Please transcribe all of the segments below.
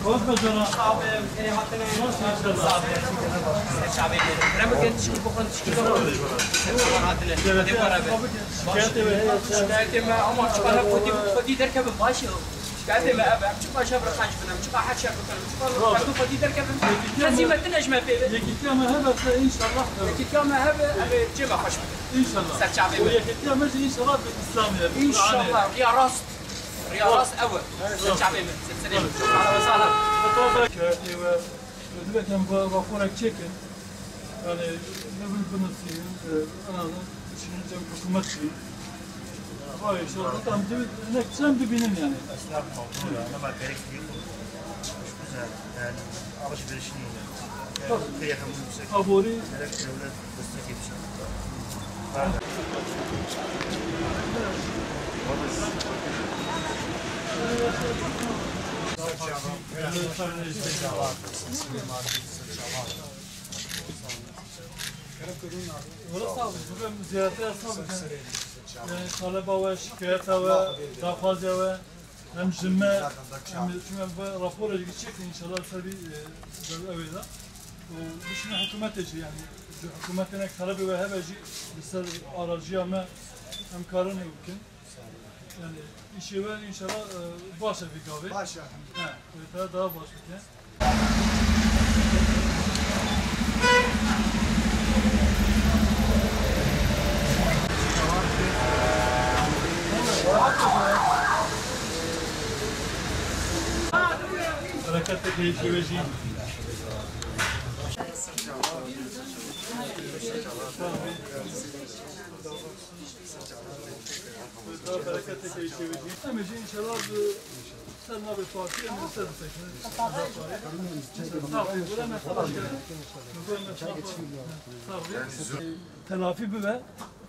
Korkma canım. Abi, hatine. Abi, şabe. Ramazan çıkıp bakın çıkıp. Hatine. Hadi beraber. Şikayet mi ama çıkana fadi derken başı. Şikayet mi abi? Çık başa bırakınç benim. Çık ahad şef bakalım. Çık fadi derken هزيمة نجمة في يكتيا ما هبة إن شاء الله. يكتيا ما هبة جمع خش إن شاء الله. سرچابي. ويكتيا ماشي إن شاء الله بالإسلامية. إن شاء الله. يا راس. يا راس أول. سرچابي من سلسلة. على وسهلا. دلوقتي بفورك تشيكن. يعني نبي بنصير أنا شنو حكومتي. هاي شو طبعا هناك تسام بيننا يعني. أسلام موضوع أنا ما كارك فيه. مش güzel yani alışverişini kıyafet yüksek. Abori. Gerek devlet destek için. Orası abi, bugün ziyarete yapmadık. Yani talebe ve şikayete ve dafazya ve hem zimme hem rapor edecek inşallah tabii evvela. Bu şimdi hükümet işi yani hükümetine talebi ve hebeci bizler aracıya mı hem karın mümkün. Yani işi ve inşallah başa bir kahve. Başa. Evet, daha başa. Harekette değişiyor. Harekette değişiyor. Ama inşallah sen ne bir parti hem de sen seçin. Telafi ve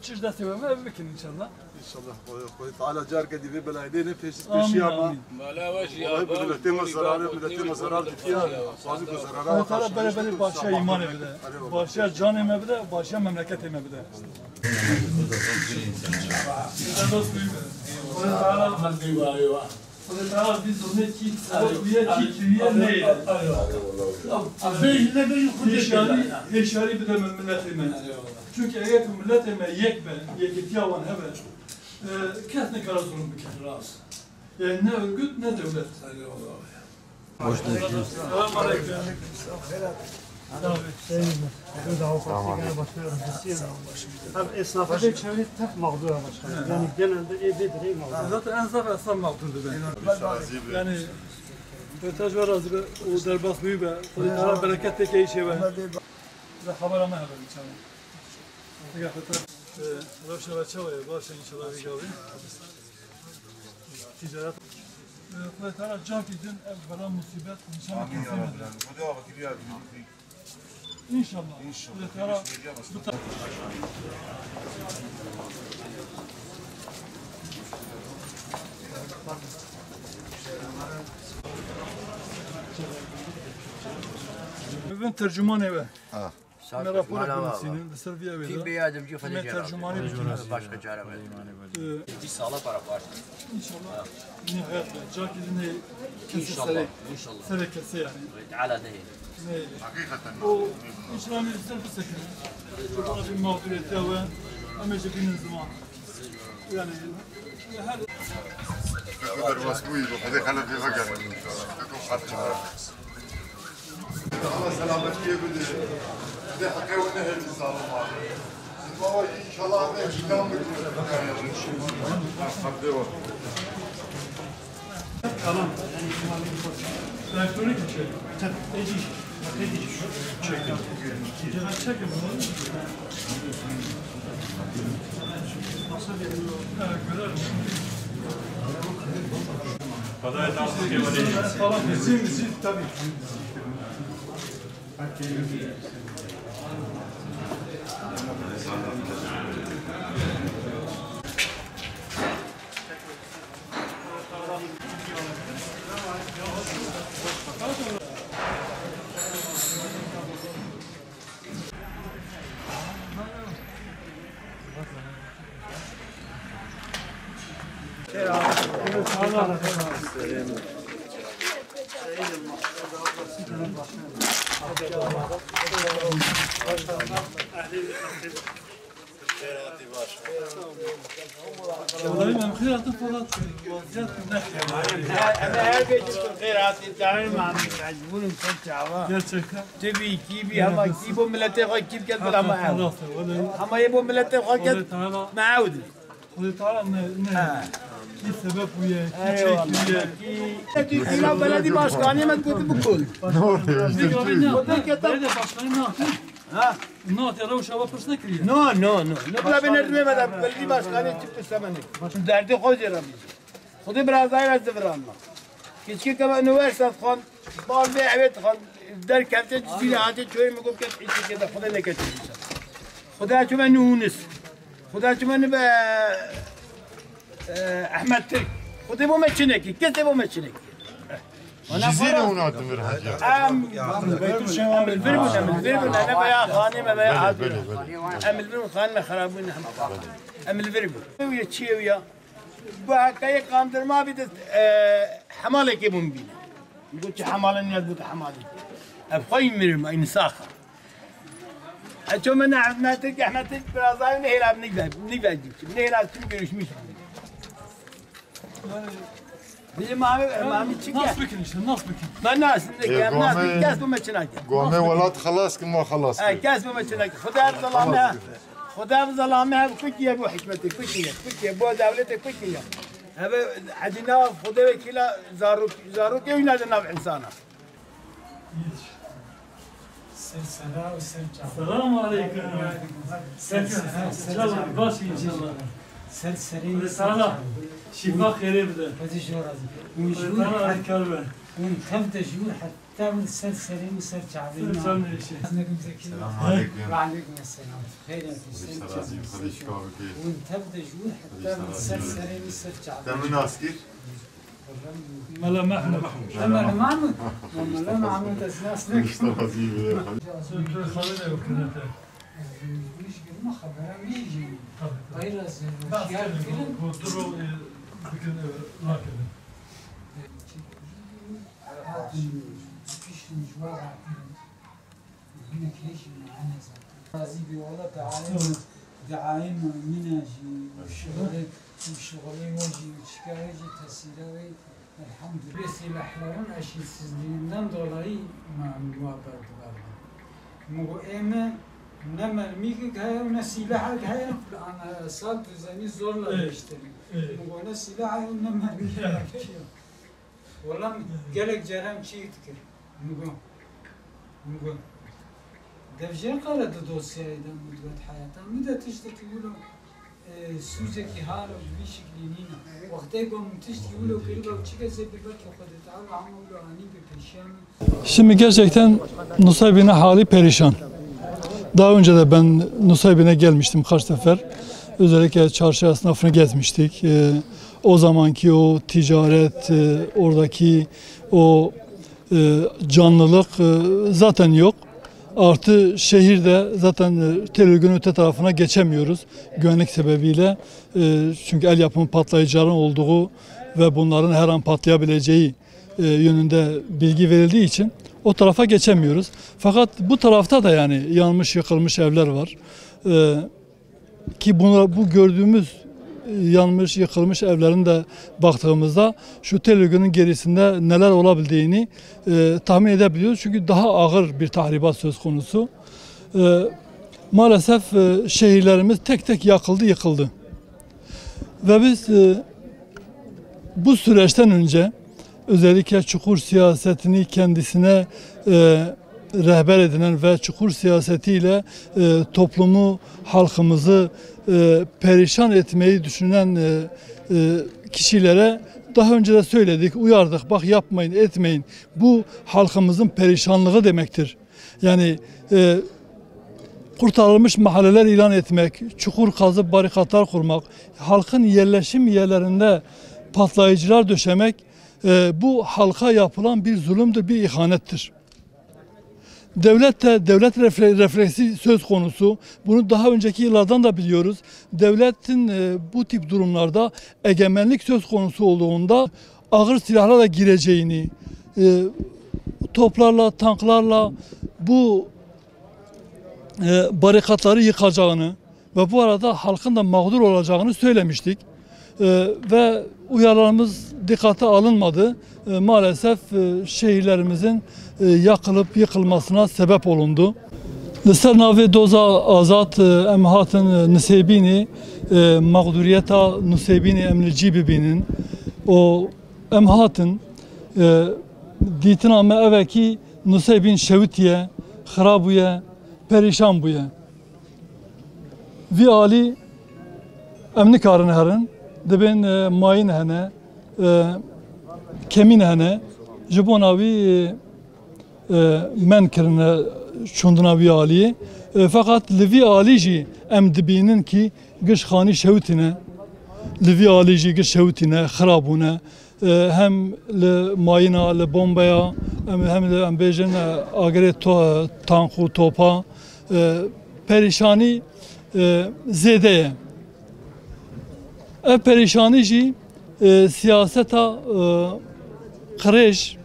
çiğde sevme evlikin inşallah. İnşallah. Koy Teala car kedi ve belayne peşi ama. Milletime zarar dikiyor. Bazı zarara. Allah Teala beraber başa iman ede. Başa can eme bide, başa memleket eme bide. Allah biz onu heşari bir de millet emen. Çünkü eğer millet emen yek yavan hebe kesne karar sorun bir kere rast. Yani ne örgüt ne devlet. Hoş geldiniz. Selamünaleyküm. Hem esnafı da çevre tek mağdur başkanım. Yani genelde evdedir mağdur. Zaten esnaf mağdurdu ben. Yani Ötaj var az o derbas büyü be. Kudüs'e bereket tek iyi şey be. Ve haber ama haber inşallah. Tıkafete Roşa ve Çava'ya başla inşallah bir gavi. Ticaret. Kudüs'e can gidin evvela musibet inşallah kesemedi. İnşallah. Kudüs'e bu taraf. Ben tercüman eve. Ben rapor etmesinin Sırbiya eve. Kim beyadım ki Ben tercümanı bitirdim. Başka çare var. Bir sağla para var. İnşallah. Nihayet Cakil'in İnşallah. İnşallah. serekesi yani. Ala değil. Hakikaten. O İslam'ı ister bir sekine. Bana bir mağduriyeti ve amacı bir zaman. Yani her kadar baskıyı hadi kana bir bakar. Allah selamet diyebilir. Bir de hakikaten ne hepsi sağlam abi. Baba inşallah ne çıkan bir Tamam. Elektronik içeri. Eci. Çekin. Çekin bunu. Görelim. Kadayı tarzı kemali. Falan bizim tabii. Allah Vallahi ben hayatım falan vaziyet ne? her gece hayratı tanrım mecburum kaçava. Gerçekten. Tabii ki bir ama ki bu millete hakip geldi ama bu millete hakip maud. Allah Teala ne? Bir sebep bu ya. Ki ila belediye başkanı mı kötü bu kul. Ha? Ne yapıyor? Uşağı pırsına kiriyor. No. Ne bula ben erdime bada belediye başkanı çıktı semeni. Derdi hoca Rabbi. Xudi biraz daha verdi veranma. Keçki kama üniversite xan bal ve evet xan der kafte çizili hadi çoğu mu kop keçki keda Xuda ne keçki. Xuda çuma nunis. Xuda çuma be Ahmet Türk. Xuda bu meçineki. Kese bu meçineki. Jizine onu adım ver hacı. الفيلم انا بيا خاني ما بيا عادل ام الفيلم خاننا خرابين ام الفيلم ويا تشيويا بقى قاندرما بيد حمالك يبون بينا قلت حمال الناس بك حمالي ابقي مرم اي نساخه اشوف من احمدك برازاي نهيلا نيجي نهيلا تم görüşmüş bizim abi çıktı. Nasıl bakın işte, nasıl bakın? Ben nasıl kes bu maçına. Gome velat خلاص كما خلاص. kes bu maçına. Xuda zalame kukiye bu hikmeti kukiye bu devlete kukiye. Abi adina xuda vekila zaruk yunad nav insana. Selamun aleyküm. Selam baş inşallah. سلسلة Sana şifa khayri bile. وتجور Sana kalbe. ونتبدا جور حتى من سلسلة وسر شعبي Sen ne işi? Selam aleyküm. وعليكم السلام خير ونتبدا جور حتى من سلسلة وسر شعبي Temin asker. Mala Mahmud. أما المعمود أما لا معمود أساس لك İşte vaziyeti. Söyle Halil'e yok kırıntı. مش قلنا خبرها ميجي غير Bas gelin. Bu duru bugün nakledin. فيش مجوار هنا كليش معنا رازي بيولا دعايم مناجي وشغلي وجي وشكايجي تسيراوي الحمد لله بس الأحلام عشي سنين دولاري ما موابر دبارنا مو إما نما الميك هاي ونسيلة هاي أنا صاد زني زور لا بشتري مو نسيلة هاي ونما الميك والله قالك جرام شيء تكر مو دفجر قالت دوسيا إذا مدة حياتها مدة تشتكي يقولوا سوزكي هارو بشكل نينا وقتها يقوم تشتكي يقولوا قريبا وشكا زي بالبركة وقد تعالوا عملوا عني ببرشام. Şimdi gerçekten Nusaybin'e hali perişan. Daha önce de ben Nusaybin'e gelmiştim kaç sefer. Özellikle çarşı esnafını gezmiştik. O zamanki o ticaret, oradaki o canlılık zaten yok. Artı şehirde zaten tel örgünün öte tarafına geçemiyoruz güvenlik sebebiyle. Çünkü el yapımı patlayıcıların olduğu ve bunların her an patlayabileceği yönünde bilgi verildiği için o tarafa geçemiyoruz. Fakat bu tarafta da yani yanmış yıkılmış evler var. Ki bu gördüğümüz yanmış yıkılmış evlerin de baktığımızda şu tel örgünün gerisinde neler olabildiğini tahmin edebiliyoruz. Çünkü daha ağır bir tahribat söz konusu. Maalesef şehirlerimiz tek tek yakıldı, yıkıldı. Ve biz bu süreçten önce özellikle çukur siyasetini kendisine rehber edinen ve çukur siyasetiyle toplumu, halkımızı perişan etmeyi düşünen kişilere daha önce de söyledik, uyardık. Bak yapmayın, etmeyin. Bu halkımızın perişanlığı demektir. Yani kurtarılmış mahalleler ilan etmek, çukur kazıp barikatlar kurmak, halkın yerleşim yerlerinde patlayıcılar döşemek bu halka yapılan bir zulümdür, bir ihanettir. Devlet refleksi söz konusu. Bunu daha önceki yıllardan da biliyoruz. Devletin bu tip durumlarda egemenlik söz konusu olduğunda ağır silahlarla gireceğini, toplarla, tanklarla bu barikatları yıkacağını ve bu arada halkın da mağdur olacağını söylemiştik. Ve uyarılarımız dikkate alınmadı. Maalesef şehirlerimizin yakılıp yıkılmasına sebep olundu. Li navê doza azad em hatin nisêbînê mağduriyeta nisêbînê em li cî bibînin. O em hatin dîtina me evekî nisêbîn şewitiye, xirab bûye, perîşan bûye. Vî alî em nikarin herin, dibên mayîn hene, kemîn hene, ji bo navî men kirine çunduna vî aliyê. Fakat li vî alî jî em dibînin ki giştxanî şewitîne, li vî alî jî giş şewitîne, xirab bûne. Hem li mayîna, li bombaya, hem li em bêjin agirê tank û topa perîşanî zêde ye. Ev perîşanî jî siyaseta qirêj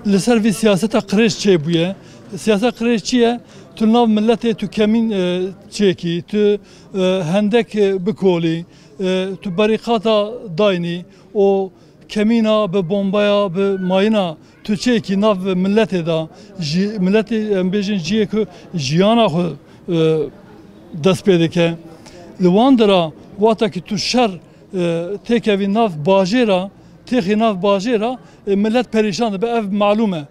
li ser vî siyaseta qirêj çêbûye. Siyaseta qirêj çi ye? Tu nav milletê tu kemîn çêkî, tu hendek bikolî, tu berîqata daynî, o kemîna bi bombaya, bi mayîna tu çêkî nav milletê da, milletê em bêjin ciyê ku jiyana xwe dest pê dike. Li wan dira wata ki tu şer têkevî nav bajêra, têxî nav bajêra, millet perîşan dibe, ev malûm e.